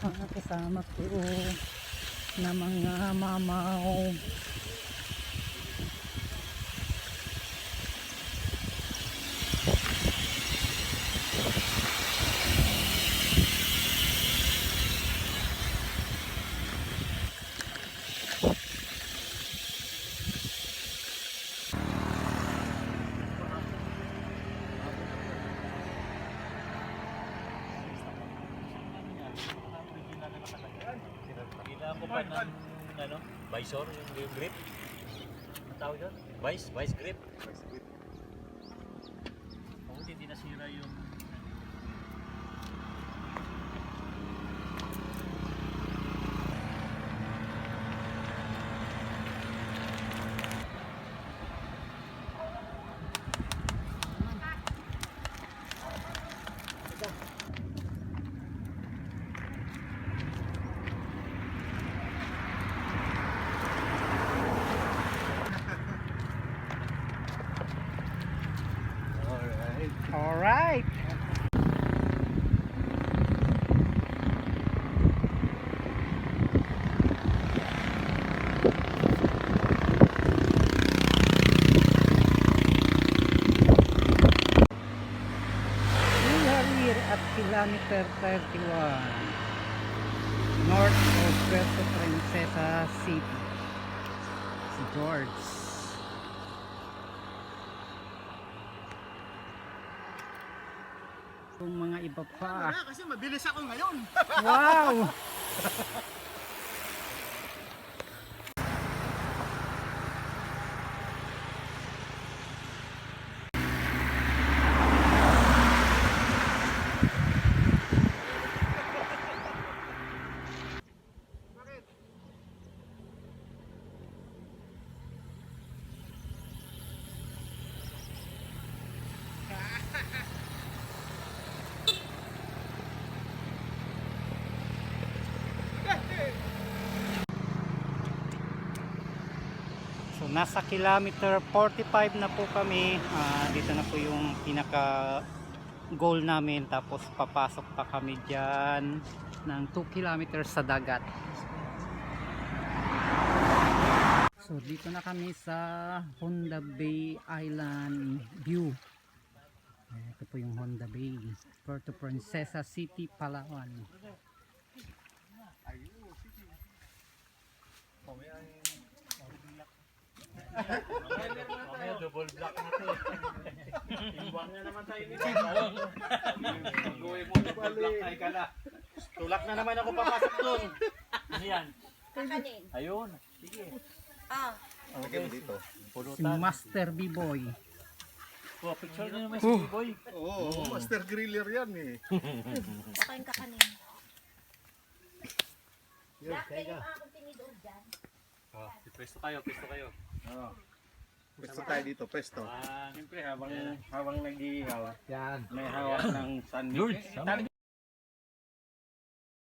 mga kasama ko na mga mamaw. Kailangan ko pa ng ano, visor, yung grip. Ang tawag doon? Vice grip. Kung hindi nasira yung Alright. We are here at kilometer 31 north of Puerto Princesa City. Si George. Kung mga iba pa. Wala, kasi mabilis ako ngayon. Wow! So nasa kilometer 45 na po kami. Dito na po yung pinaka goal namin, tapos papasok pa kami dyan ng 2 kilometers sa dagat. So dito na kami sa Honda Bay Island View. Ito po yung Honda Bay, Puerto Princesa City, Palawan. mamaya double block na to. Imbang na naman tayo nito. Gawin mo double block ay ka na. Tulak na naman ako papasok doon. Ano yan? Kakanin. Ayun. Sige. Ah. Okay dito. Si Master B-Boy. Oh, picture niyo naman si B-Boy. Oo, master griller yan eh. Baka yung kakanin. Yun, Bakit yung akong tinidor dyan? Oh, pwesto kayo. Oo. Pwesto tayo dito, pwesto. Siyempre habang nag-iihaw, yan, may hawak ng sandwich.